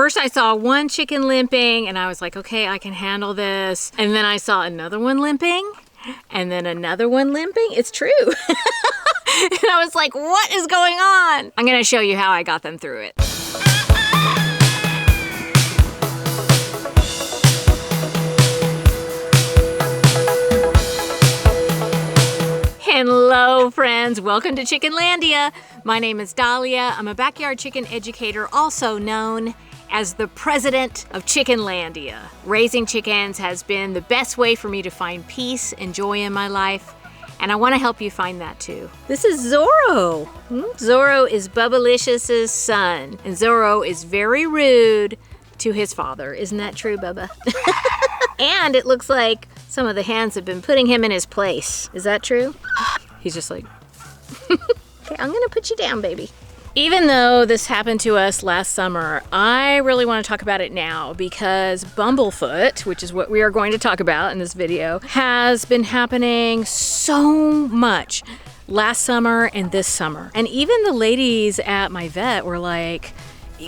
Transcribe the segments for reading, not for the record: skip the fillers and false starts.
First I saw one chicken limping and I was like, okay, I can handle this. And then I saw another one limping and then another one limping. It's true. And I was like, what is going on? I'm gonna show you how I got them through it. Hello friends, welcome to Chickenlandia. My name is Dahlia. I'm a backyard chicken educator, also known as the president of Chickenlandia. Raising chickens has been the best way for me to find peace and joy in my life, and I want to help you find that too. This is Zorro. Zorro is Bubbalicious's son, and Zorro is very rude to his father. Isn't that true, Bubba? And it looks like some of the hens have been putting him in his place. Is that true? He's just like, okay, I'm gonna put you down, baby. Even though this happened to us last summer, I really want to talk about it now because Bumblefoot, which is what we are going to talk about in this video, has been happening so much last summer and this summer. And even the ladies at my vet were like,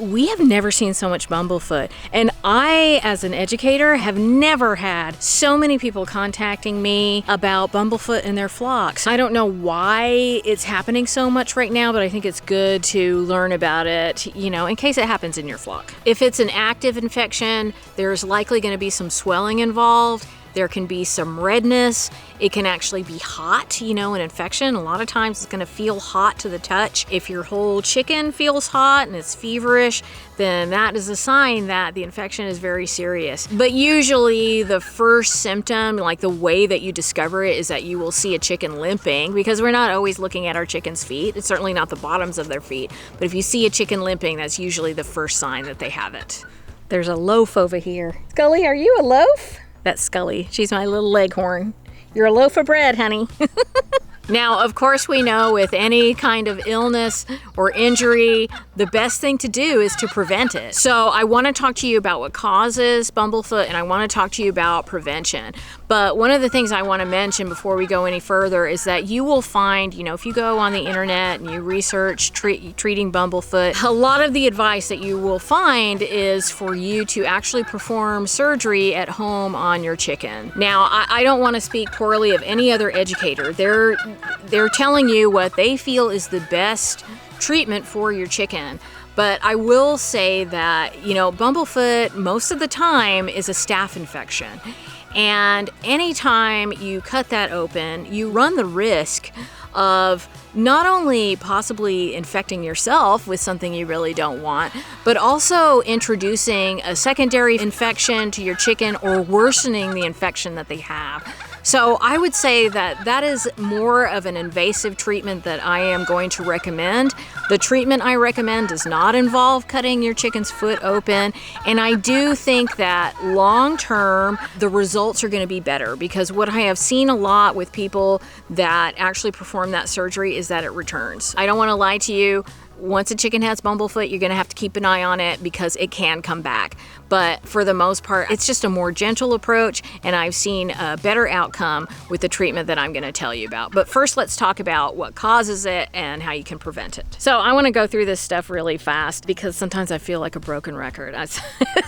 we have never seen so much Bumblefoot. And I, as an educator, have never had so many people contacting me about Bumblefoot in their flocks. I don't know why it's happening so much right now, but I think it's good to learn about it, you know, in case it happens in your flock. If it's an active infection, there's likely going to be some swelling involved. There can be some redness. It can actually be hot, you know, an infection. A lot of times it's gonna feel hot to the touch. If your whole chicken feels hot and it's feverish, then that is a sign that the infection is very serious. But usually the first symptom, like the way that you discover it, is that you will see a chicken limping, because we're not always looking at our chicken's feet. It's certainly not the bottoms of their feet. But if you see a chicken limping, that's usually the first sign that they have it. There's a loaf over here. Scully, are you a loaf? That's Scully. She's my little leghorn. You're a loaf of bread, honey. Now, of course, we know with any kind of illness or injury, the best thing to do is to prevent it. So I want to talk to you about what causes Bumblefoot, and I want to talk to you about prevention. But one of the things I want to mention before we go any further is that you will find, you know, if you go on the internet and you research treating Bumblefoot, a lot of the advice that you will find is for you to actually perform surgery at home on your chicken. Now, I don't want to speak poorly of any other educator. They're telling you what they feel is the best treatment for your chicken. But I will say that, you know, Bumblefoot most of the time is a staph infection. And anytime you cut that open, you run the risk of not only possibly infecting yourself with something you really don't want, but also introducing a secondary infection to your chicken or worsening the infection that they have. So I would say that that is more of an invasive treatment that I am going to recommend. The treatment I recommend does not involve cutting your chicken's foot open. And I do think that long term, the results are going to be better, because what I have seen a lot with people that actually perform that surgery is that it returns. I don't want to lie to you. Once a chicken has Bumblefoot, you're going to have to keep an eye on it because it can come back. But for the most part, it's just a more gentle approach, and I've seen a better outcome with the treatment that I'm going to tell you about. But first, let's talk about what causes it and how you can prevent it. So I want to go through this stuff really fast because sometimes I feel like a broken record. It's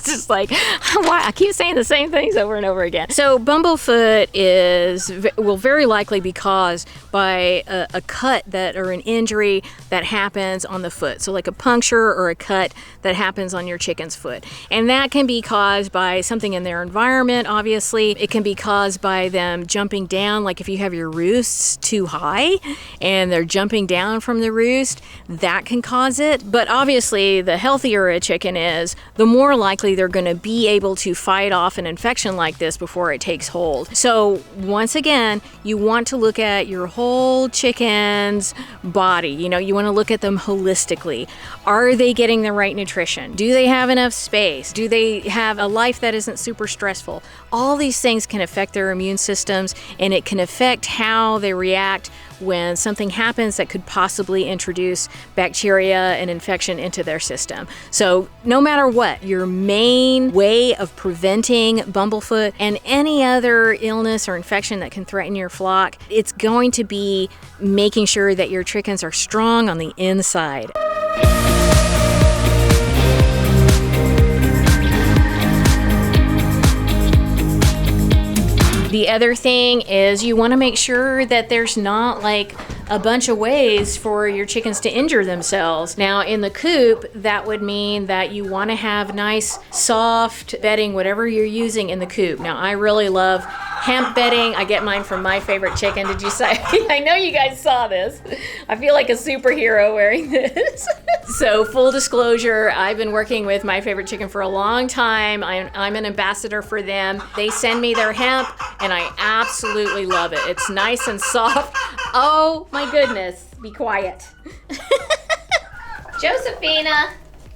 just like, why? I keep saying the same things over and over again. So Bumblefoot will very likely be caused by a cut or an injury that happens on the foot. So like a puncture or a cut that happens on your chicken's foot. And that can be caused by something in their environment, obviously. It can be caused by them jumping down, like if you have your roosts too high and they're jumping down from the roost, that can cause it. But obviously, the healthier a chicken is, the more likely they're going to be able to fight off an infection like this before it takes hold. So once again, you want to look at your whole chicken's body. You know, you want to look at them holistically. Are they getting the right nutrition? Do they have enough space? Do they have a life that isn't super stressful? All these things can affect their immune systems, and it can affect how they react when something happens that could possibly introduce bacteria and infection into their system. So no matter what, your main way of preventing Bumblefoot and any other illness or infection that can threaten your flock, it's going to be making sure that your chickens are strong on the inside. The other thing is you want to make sure that there's not like a bunch of ways for your chickens to injure themselves. Now in the coop, that would mean that you want to have nice soft bedding, whatever you're using in the coop. Now I really love hemp bedding. I get mine from My Favorite Chicken. Did you say? I know you guys saw this. I feel like a superhero wearing this. So full disclosure, I've been working with My Favorite Chicken for a long time. I'm an ambassador for them. They send me their hemp and I absolutely love it. It's nice and soft. Oh my goodness, be quiet. Josephina,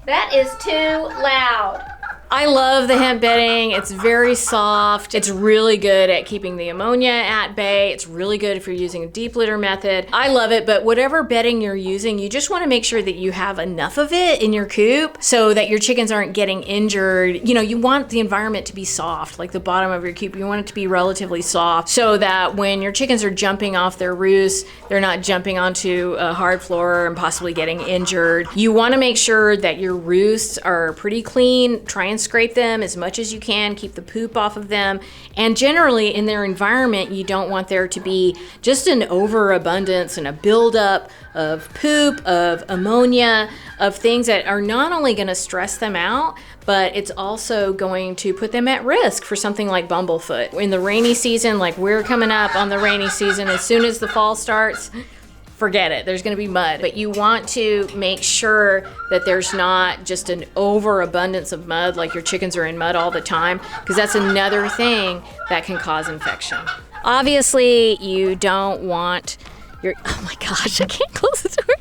that is too loud. I love the hemp bedding. It's very soft. It's really good at keeping the ammonia at bay. It's really good if you're using a deep litter method. I love it, but whatever bedding you're using, you just want to make sure that you have enough of it in your coop so that your chickens aren't getting injured. You know, you want the environment to be soft, like the bottom of your coop. You want it to be relatively soft so that when your chickens are jumping off their roosts, they're not jumping onto a hard floor and possibly getting injured. You want to make sure that your roosts are pretty clean. Try and scrape them as much as you can, keep the poop off of them. And generally in their environment, you don't want there to be just an overabundance and a buildup of poop, of ammonia, of things that are not only going to stress them out, but it's also going to put them at risk for something like Bumblefoot. In the rainy season, like we're coming up on the rainy season, as soon as the fall starts, forget it, there's gonna be mud. But you want to make sure that there's not just an overabundance of mud, like your chickens are in mud all the time, because that's another thing that can cause infection. Obviously, you don't want oh my gosh, I can't close the door.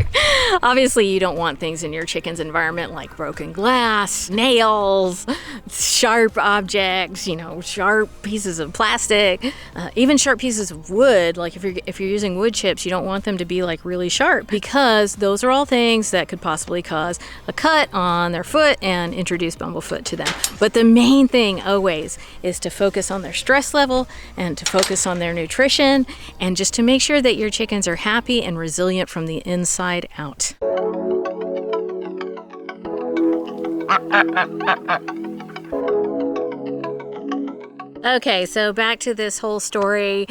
Obviously, you don't want things in your chicken's environment like broken glass, nails, sharp objects, you know, sharp pieces of plastic, even sharp pieces of wood. Like if you're using wood chips, you don't want them to be like really sharp, because those are all things that could possibly cause a cut on their foot and introduce Bumblefoot to them. But the main thing always is to focus on their stress level and to focus on their nutrition, and just to make sure that your chickens are happy and resilient from the inside out. Okay, so back to this whole story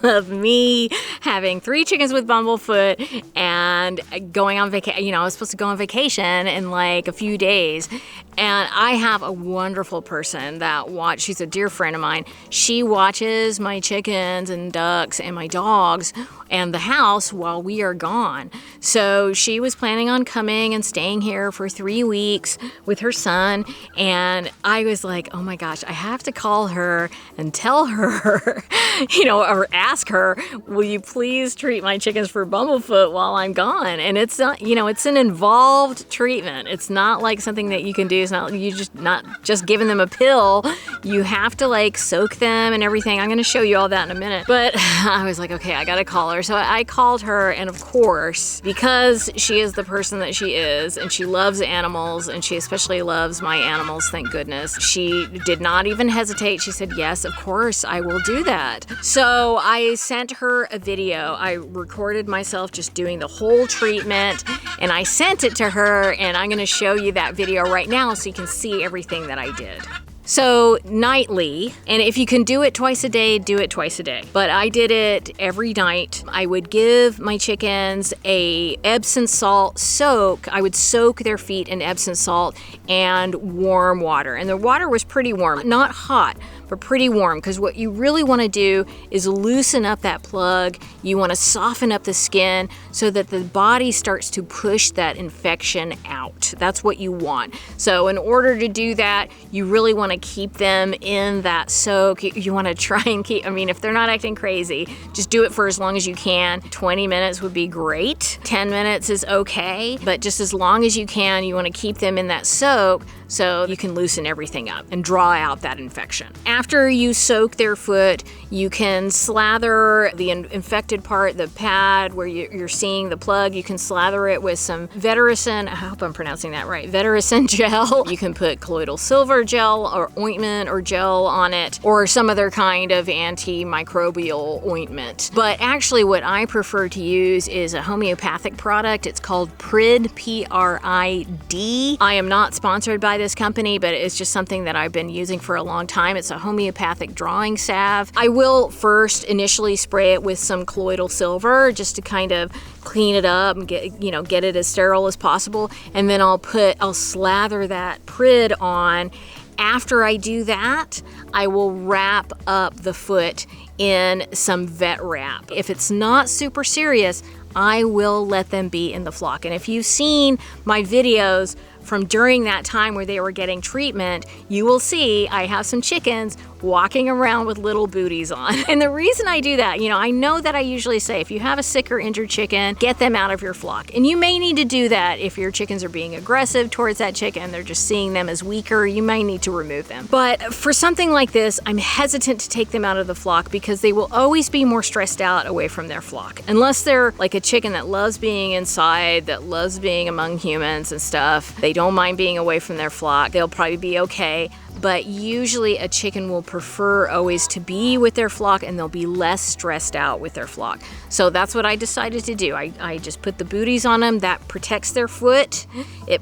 of me having 3 chickens with Bumblefoot and going on vacation. You know, I was supposed to go on vacation in like a few days. And I have a wonderful person that she's a dear friend of mine. She watches my chickens and ducks and my dogs and the house while we are gone. So she was planning on coming and staying here for 3 weeks with her son. And I was like, oh my gosh, I have to call her and tell her, you know, or ask her, will you please treat my chickens for Bumblefoot while I'm gone? And it's not, you know, it's an involved treatment. It's not like something that you can do. It's not just giving them a pill. You have to like soak them and everything. I'm going to show you all that in a minute. But I was like, okay, I got to call her. So I called her, and of course, because she is the person that she is, and she loves animals, and she especially loves my animals, thank goodness, she did not even hesitate. She said, yes, of course, I will do that. So I sent her a video. I recorded myself just doing the whole treatment, and I sent it to her, and I'm going to show you that video right now so you can see everything that I did. So nightly, and if you can do it twice a day, do it twice a day. But I did it every night. I would give my chickens a Epsom salt soak. I would soak their feet in Epsom salt and warm water. And the water was pretty warm, not hot, but pretty warm, because what you really want to do is loosen up that plug. You want to soften up the skin so that the body starts to push that infection out. That's what you want. So in order to do that, you really want to keep them in that soak. You want to try and keep, I mean, if they're not acting crazy, just do it for as long as you can. 20 minutes would be great. 10 minutes is okay, but just as long as you can, you want to keep them in that soak so you can loosen everything up and draw out that infection. After you soak their foot, you can slather the infected part, the pad where you're seeing the plug, you can slather it with some Vetericyn, I hope I'm pronouncing that right, Vetericyn gel. You can put colloidal silver gel or ointment or gel on it, or some other kind of antimicrobial ointment. But actually what I prefer to use is a homeopathic product. It's called PRID, P-R-I-D. I am not sponsored by this company, but it's just something that I've been using for a long time. It's a homeopathic drawing salve. I will first initially spray it with some colloidal silver just to kind of clean it up and get it as sterile as possible. And then I'll slather that PRID on. After I do that, I will wrap up the foot in some vet wrap. If it's not super serious, I will let them be in the flock. And if you've seen my videos from during that time where they were getting treatment, you will see I have some chickens walking around with little booties on. And the reason I do that, I know that I usually say if you have a sick or injured chicken, get them out of your flock. And you may need to do that if your chickens are being aggressive towards that chicken, they're just seeing them as weaker, you may need to remove them. But for something like this, I'm hesitant to take them out of the flock because they will always be more stressed out away from their flock. Unless they're like a chicken that loves being inside, that loves being among humans and stuff, they don't mind being away from their flock, they'll probably be okay. But usually a chicken will prefer always to be with their flock, and they'll be less stressed out with their flock. So that's what I decided to do. I just put the booties on them. That protects their foot. It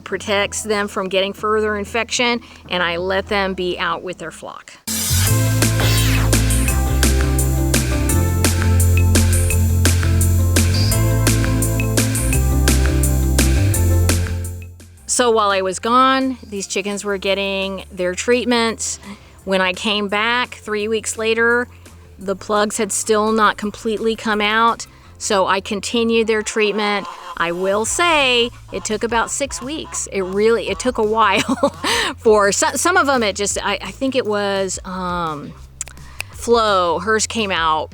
protects them from getting further infection, and I let them be out with their flock. So while I was gone, these chickens were getting their treatments. When I came back 3 weeks later, the plugs had still not completely come out. So I continued their treatment. I will say it took about 6 weeks. It took a while for some of them. I think it was Flo. Hers came out,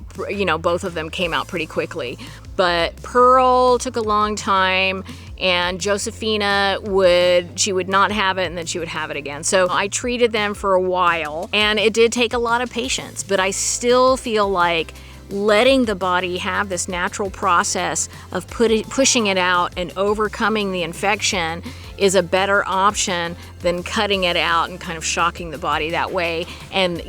both of them came out pretty quickly. But Pearl took a long time, and Josephina would not have it, and then she would have it again. So I treated them for a while, and it did take a lot of patience, but I still feel like letting the body have this natural process of pushing it out and overcoming the infection is a better option than cutting it out and kind of shocking the body that way and,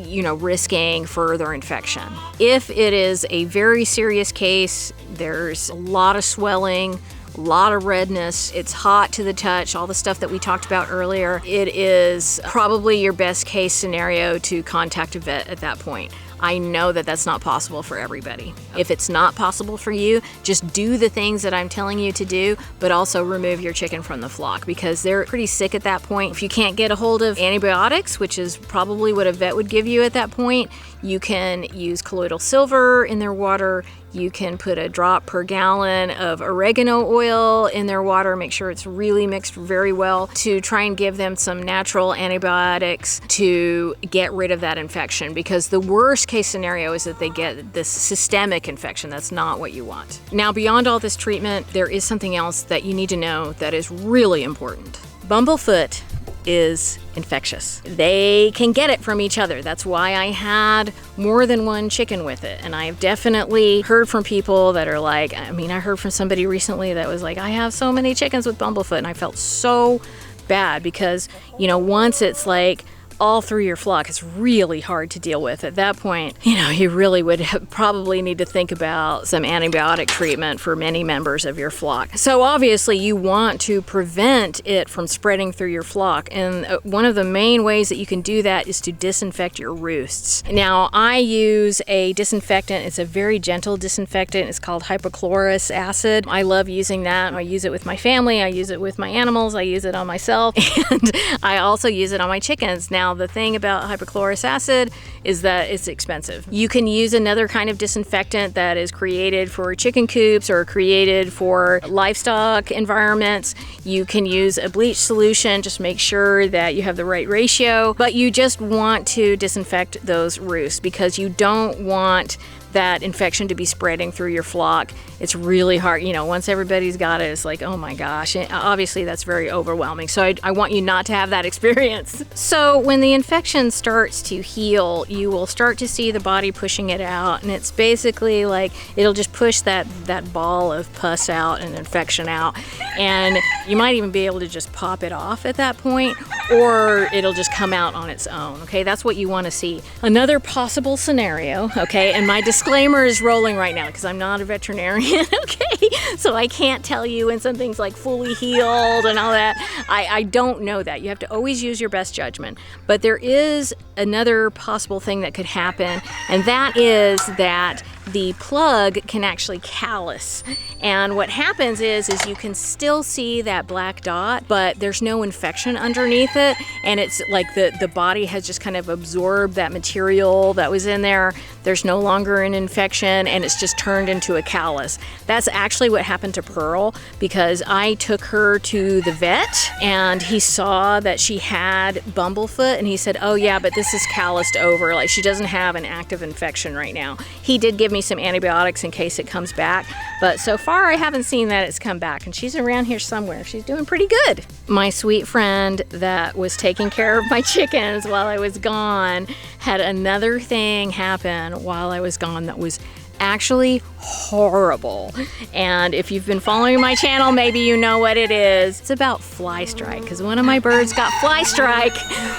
risking further infection. If it is a very serious case, there's a lot of swelling, a lot of redness, it's hot to the touch, all the stuff that we talked about earlier, it is probably your best case scenario to contact a vet at that point. I know that that's not possible for everybody. If it's not possible for you, just do the things that I'm telling you to do, but also remove your chicken from the flock because they're pretty sick at that point. If you can't get a hold of antibiotics, which is probably what a vet would give you at that point, you can use colloidal silver in their water. You can put a drop per gallon of oregano oil in their water, make sure it's really mixed very well to try and give them some natural antibiotics to get rid of that infection, because the worst case scenario is that they get this systemic infection. That's not what you want. Now, beyond all this treatment, there is something else that you need to know that is really important. Bumblefoot is infectious. They can get it from each other. That's why I had more than one chicken with it. And I've definitely heard from people that are like, I heard from somebody recently that was like, I have so many chickens with Bumblefoot, and I felt so bad because, once it's like all through your flock, it's really hard to deal with. At that point, you really would probably need to think about some antibiotic treatment for many members of your flock. So obviously you want to prevent it from spreading through your flock. And one of the main ways that you can do that is to disinfect your roosts. Now, I use a disinfectant. It's a very gentle disinfectant. It's called hypochlorous acid. I love using that. I use it with my family. I use it with my animals. I use it on myself. And I also use it on my chickens. Now, the thing about hypochlorous acid is that it's expensive. You can use another kind of disinfectant that is created for chicken coops or created for livestock environments. You can use a bleach solution, just make sure that you have the right ratio, but you just want to disinfect those roosts because you don't want that infection to be spreading through your flock. It's really hard. You know, once everybody's got it, it's like, oh my gosh. And obviously that's very overwhelming. So I want you not to have that experience. So when the infection starts to heal, you will start to see the body pushing it out. And it's basically like, it'll just push that ball of pus out and infection out. And you might even be able to just pop it off at that point, or it'll just come out on its own. Okay, that's what you want to see. Another possible scenario, okay, and my disclaimer is rolling right now because I'm not a veterinarian, okay, so I can't tell you when something's like fully healed and all that. I don't know that. You have to always use your best judgment. But there is another possible thing that could happen, and that is that the plug can actually callus. And what happens is you can still see that black dot, but there's no infection underneath it. And it's like the body has just kind of absorbed that material that was in there. There's no longer an infection, and it's just turned into a callus. That's actually what happened to Pearl, because I took her to the vet and he saw that she had Bumblefoot, and he said, oh yeah, but this is calloused over. Like, she doesn't have an active infection right now. He did give me some antibiotics in case it comes back, but so far I haven't seen that it's come back, and she's around here somewhere. She's doing pretty good. My sweet friend that was taking care of my chickens while I was gone had another thing happen while I was gone that was actually horrible. And if you've been following my channel, maybe you know what it is. It's about fly strike, because one of my birds got fly strike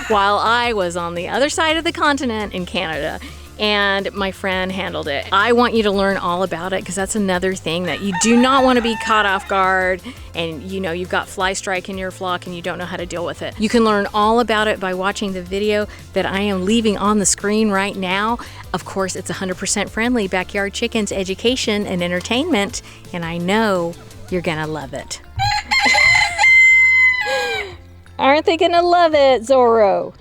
while I was on the other side of the continent in Canada. And my friend handled it. I want you to learn all about it, because that's another thing that you do not want to be caught off guard, and you know you've got fly strike in your flock and you don't know how to deal with it. You can learn all about it by watching the video that I am leaving on the screen right now. Of course, it's 100% friendly backyard chickens education and entertainment, and I know you're gonna love it. Aren't they gonna love it, Zorro?